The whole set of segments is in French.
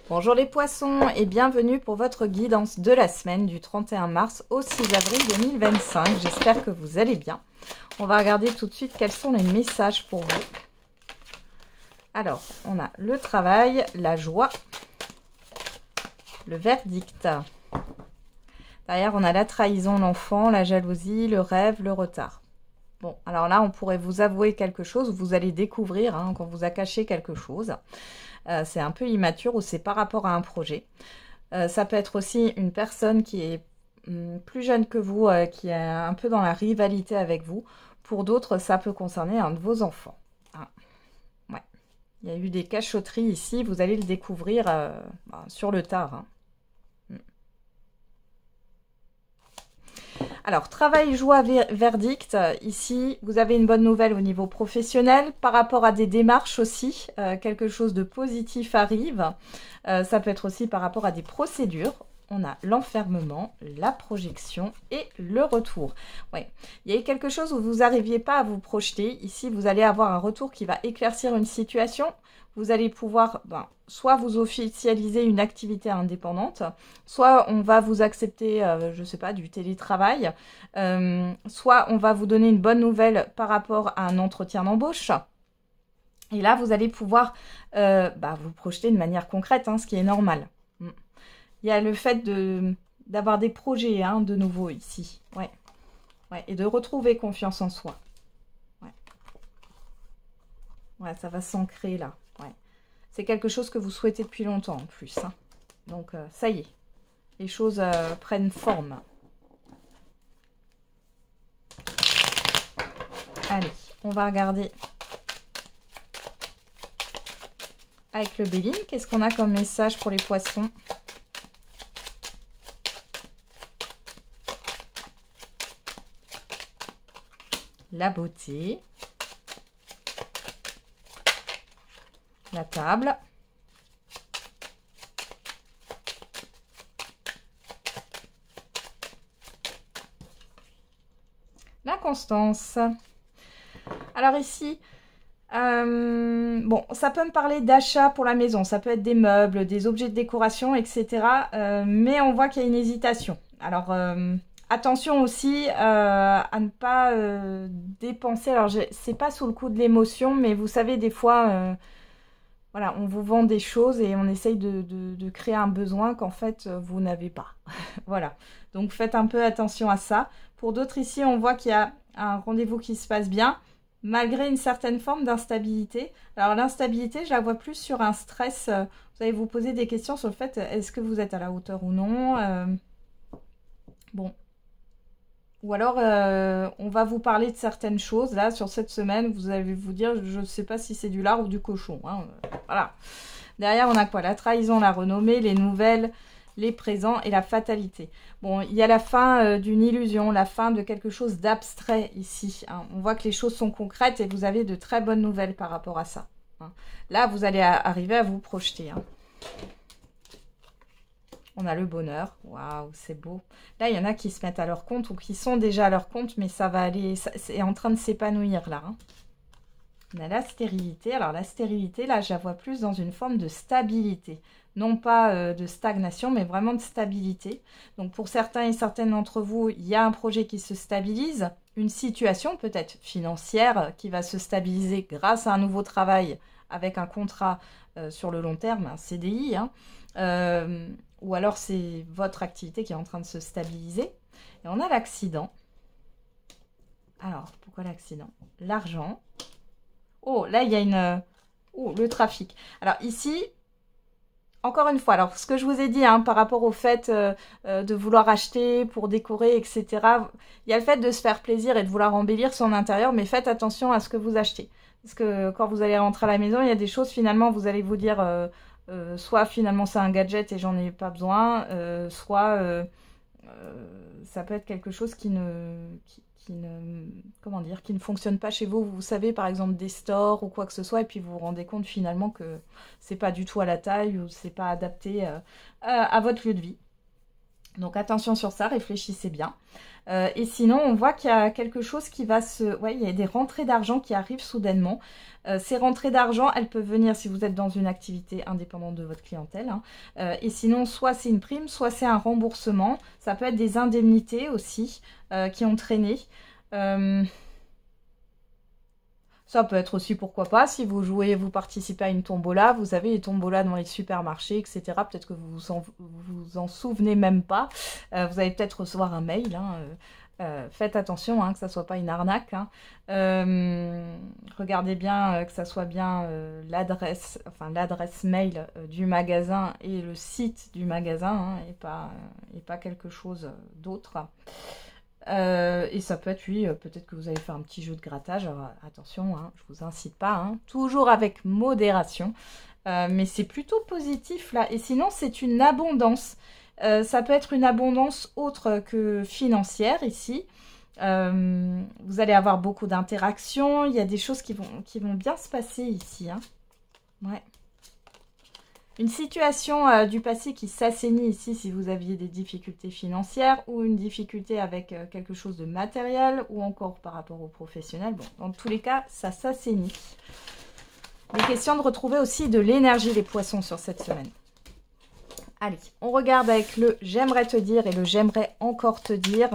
Bonjour les poissons et bienvenue pour votre guidance de la semaine du 31 mars au 6 avril 2025. J'espère que vous allez bien. On va regarder tout de suite quels sont les messages pour vous. Alors, on a le travail, la joie, le verdict. Derrière, on a la trahison, l'enfant, la jalousie, le rêve, le retard. Bon, alors là, on pourrait vous avouer quelque chose, vous allez découvrir qu'on vous a caché quelque chose. C'est un peu immature ou c'est par rapport à un projet. Ça peut être aussi une personne qui est plus jeune que vous, qui est un peu dans la rivalité avec vous. Pour d'autres, ça peut concerner un de vos enfants. Ouais. Il y a eu des cachotteries ici, vous allez le découvrir sur le tard. Alors, travail, joie, verdict. Ici, vous avez une bonne nouvelle au niveau professionnel. Par rapport à des démarches aussi, quelque chose de positif arrive. Ça peut être aussi par rapport à des procédures. On a l'enfermement, la projection et le retour. Ouais. Il y a quelque chose où vous n'arriviez pas à vous projeter. Ici, vous allez avoir un retour qui va éclaircir une situation. Vous allez pouvoir soit vous officialiser une activité indépendante, soit on va vous accepter, je ne sais pas, du télétravail, soit on va vous donner une bonne nouvelle par rapport à un entretien d'embauche. Et là, vous allez pouvoir vous projeter de manière concrète, ce qui est normal. Il y a le fait d'avoir des projets de nouveau ici. Ouais. Et de retrouver confiance en soi. Ouais, ça va s'ancrer là. Ouais. C'est quelque chose que vous souhaitez depuis longtemps en plus. Donc, ça y est. Les choses prennent forme. Allez, on va regarder avec le Béline. Qu'est-ce qu'on a comme message pour les poissons ? La beauté. La table. L'inconstance. Alors ici, bon, ça peut me parler d'achat pour la maison. Ça peut être des meubles, des objets de décoration, etc. Mais on voit qu'il y a une hésitation. Alors, attention aussi à ne pas dépenser. Alors, c'est pas sous le coup de l'émotion, mais vous savez, des fois... Voilà, on vous vend des choses et on essaye de créer un besoin qu'en fait, vous n'avez pas. Voilà, donc faites un peu attention à ça. Pour d'autres ici, on voit qu'il y a un rendez-vous qui se passe bien, malgré une certaine forme d'instabilité. Alors l'instabilité, je la vois plus sur un stress. Vous allez vous poser des questions sur le fait, est-ce que vous êtes à la hauteur ou non Bon. Ou alors, on va vous parler de certaines choses. Là, sur cette semaine, vous allez vous dire, je ne sais pas si c'est du lard ou du cochon. Voilà. Derrière, on a quoi? La trahison, la renommée, les nouvelles, les présents et la fatalité. Bon, il y a la fin d'une illusion, la fin de quelque chose d'abstrait ici. On voit que les choses sont concrètes et vous avez de très bonnes nouvelles par rapport à ça. Là, vous allez arriver à vous projeter. On a le bonheur. Waouh, c'est beau. Là, il y en a qui se mettent à leur compte ou qui sont déjà à leur compte, mais ça va aller... C'est en train de s'épanouir, là. On a la stérilité. Alors, la stérilité, là, je la vois plus dans une forme de stabilité. Non pas de stagnation, mais vraiment de stabilité. Donc, pour certains et certaines d'entre vous, il y a un projet qui se stabilise. Une situation, peut-être financière, qui va se stabiliser grâce à un nouveau travail avec un contrat sur le long terme, un CDI, ou alors c'est votre activité qui est en train de se stabiliser. Et on a l'accident. Alors, pourquoi l'accident? L'argent. Oh, là, il y a une... Oh, le trafic. Alors ici, encore une fois, alors ce que je vous ai dit par rapport au fait de vouloir acheter pour décorer, etc. Il y a le fait de se faire plaisir et de vouloir embellir son intérieur, mais faites attention à ce que vous achetez. Parce que quand vous allez rentrer à la maison, il y a des choses, finalement, vous allez vous dire... soit finalement c'est un gadget et j'en ai pas besoin, soit ça peut être quelque chose qui ne fonctionne pas chez vous. Vous savez, par exemple des stores ou quoi que ce soit, et puis vous vous rendez compte finalement que c'est pas du tout à la taille ou c'est pas adapté à votre lieu de vie. Donc attention sur ça, réfléchissez bien. Et sinon, on voit qu'il y a quelque chose qui va se... Ouais, il y a des rentrées d'argent qui arrivent soudainement. Ces rentrées d'argent, elles peuvent venir si vous êtes dans une activité indépendante de votre clientèle. Hein. Et sinon, soit c'est une prime, soit c'est un remboursement. Ça peut être des indemnités aussi qui ont traîné. Ça peut être aussi, pourquoi pas, si vous jouez, vous participez à une tombola, vous avez les tombolas dans les supermarchés, etc. Peut-être que vous en souvenez même pas. Vous allez peut-être recevoir un mail. Hein. Faites attention, hein, que ça soit pas une arnaque. Hein. Regardez bien que ça soit bien l'adresse mail du magasin et le site du magasin, hein, et pas quelque chose d'autre. Et ça peut être, oui, peut-être que vous allez faire un petit jeu de grattage. Alors, attention, hein, je vous incite pas, hein, toujours avec modération. Mais c'est plutôt positif là. Et sinon, c'est une abondance. Ça peut être une abondance autre que financière ici. Vous allez avoir beaucoup d'interactions. Il y a des choses qui vont bien se passer ici. Hein. Ouais. Une situation du passé qui s'assainit ici si vous aviez des difficultés financières ou une difficulté avec quelque chose de matériel ou encore par rapport aux professionnels. Bon, dans tous les cas, ça s'assainit. Il est question de retrouver aussi de l'énergie les poissons sur cette semaine. Allez, on regarde avec le « j'aimerais te dire » et le « j'aimerais encore te dire »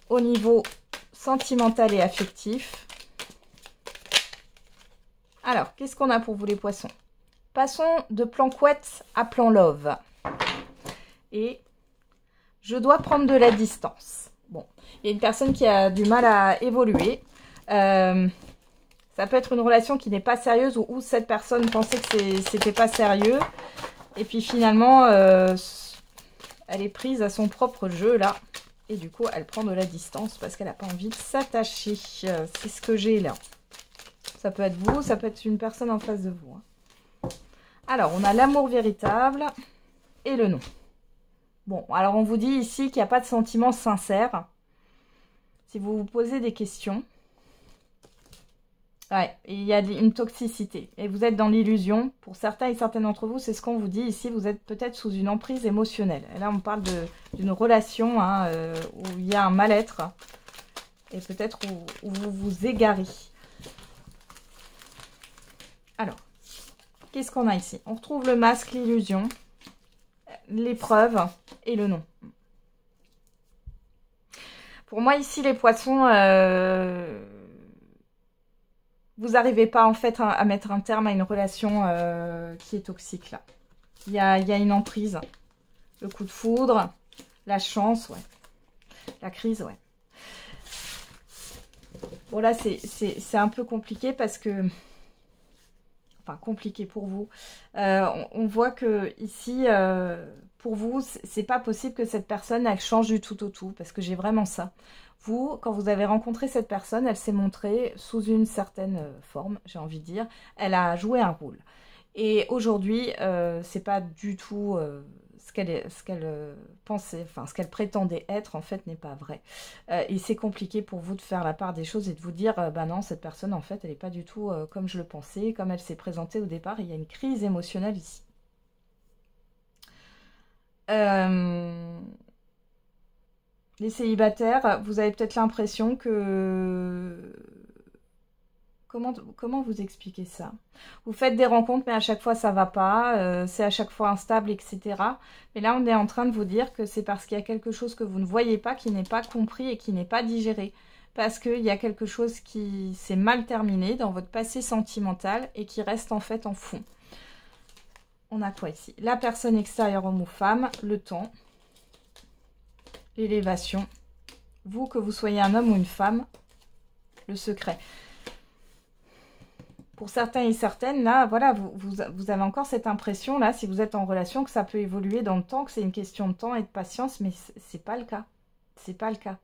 au niveau sentimental et affectif. Alors, qu'est-ce qu'on a pour vous les poissons ? Passons de plan couette à plan love. Et je dois prendre de la distance. Bon, il y a une personne qui a du mal à évoluer. Ça peut être une relation qui n'est pas sérieuse ou où cette personne pensait que c'était pas sérieux. Et puis finalement, elle est prise à son propre jeu là. Et du coup, elle prend de la distance parce qu'elle n'a pas envie de s'attacher. C'est ce que j'ai là. Ça peut être vous, ça peut être une personne en face de vous. Hein. Alors, on a l'amour véritable et le non. Bon, alors on vous dit ici qu'il n'y a pas de sentiments sincères. Si vous vous posez des questions, ouais, il y a une toxicité. Et vous êtes dans l'illusion. Pour certains et certaines d'entre vous, c'est ce qu'on vous dit ici. Vous êtes peut-être sous une emprise émotionnelle. Et là, on parle d'une relation hein, où il y a un mal-être. Et peut-être où vous vous égarez. Alors. Qu'est-ce qu'on a ici? On retrouve le masque, l'illusion, l'épreuve et le non. Pour moi, ici, les poissons, vous n'arrivez pas en fait à mettre un terme à une relation qui est toxique là. Il y a une emprise. Le coup de foudre, la chance, ouais. La crise, ouais. Bon là, c'est un peu compliqué parce que... Enfin, compliqué pour vous. On voit que ici, pour vous, c'est pas possible que cette personne, elle change du tout au tout, parce que j'ai vraiment ça. Vous, quand vous avez rencontré cette personne, elle s'est montrée sous une certaine forme, j'ai envie de dire. Elle a joué un rôle. Et aujourd'hui, c'est pas du tout ce qu'elle pensait, enfin ce qu'elle prétendait être, en fait, n'est pas vrai. Et c'est compliqué pour vous de faire la part des choses et de vous dire, bah non, cette personne, en fait, elle n'est pas du tout comme je le pensais, comme elle s'est présentée au départ. Il y a une crise émotionnelle ici. Les célibataires, vous avez peut-être l'impression que... Comment vous expliquer ça? Vous faites des rencontres, mais à chaque fois, ça va pas. C'est à chaque fois instable, etc. Mais là, on est en train de vous dire que c'est parce qu'il y a quelque chose que vous ne voyez pas, qui n'est pas compris et qui n'est pas digéré. Parce qu'il y a quelque chose qui s'est mal terminé dans votre passé sentimental et qui reste en fait en fond. On a quoi ici? La personne extérieure, homme ou femme, le temps, l'élévation. Vous, que vous soyez un homme ou une femme, le secret. Pour certains et certaines, là, voilà, vous avez encore cette impression, là, si vous êtes en relation, que ça peut évoluer dans le temps, que c'est une question de temps et de patience, mais c'est pas le cas. C'est pas le cas.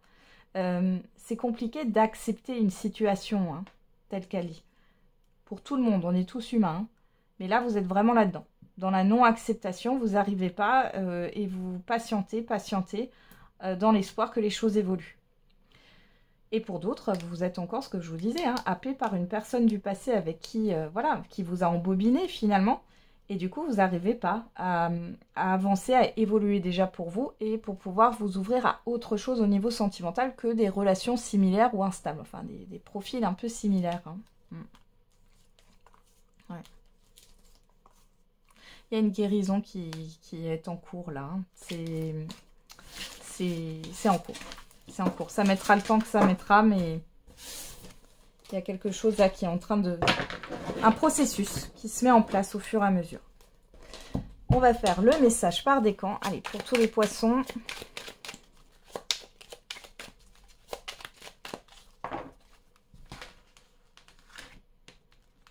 C'est compliqué d'accepter une situation hein, telle qu'elle est. Pour tout le monde, on est tous humains. Hein, mais là, vous êtes vraiment là-dedans. Dans la non-acceptation, vous n'arrivez pas et vous patientez dans l'espoir que les choses évoluent. Et pour d'autres, vous êtes encore, ce que je vous disais, hein, happé par une personne du passé avec qui, voilà, qui vous a embobiné finalement, Et du coup, vous n'arrivez pas à avancer, à évoluer déjà pour vous et pour pouvoir vous ouvrir à autre chose au niveau sentimental que des relations similaires ou instables. Enfin, des profils un peu similaires. Hein. Ouais. Il y a une guérison qui est en cours là. Hein. C'est en cours. C'est en cours. Ça mettra le temps que ça mettra, mais il y a quelque chose là qui est en train de... Un processus qui se met en place au fur et à mesure. On va faire le message par décan. Allez, pour tous les poissons.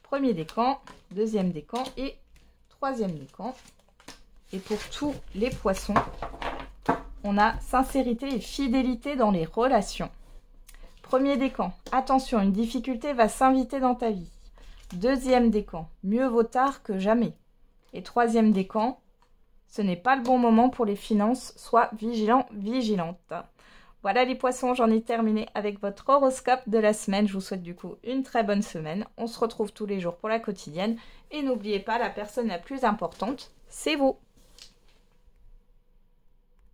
Premier décan, deuxième décan et troisième décan. Et pour tous les poissons, on a sincérité et fidélité dans les relations. Premier décan, attention, une difficulté va s'inviter dans ta vie. Deuxième décan, mieux vaut tard que jamais. Et troisième décan, ce n'est pas le bon moment pour les finances, sois vigilant, vigilante. Voilà les poissons, j'en ai terminé avec votre horoscope de la semaine. Je vous souhaite du coup une très bonne semaine. On se retrouve tous les jours pour la quotidienne. Et n'oubliez pas, la personne la plus importante, c'est vous.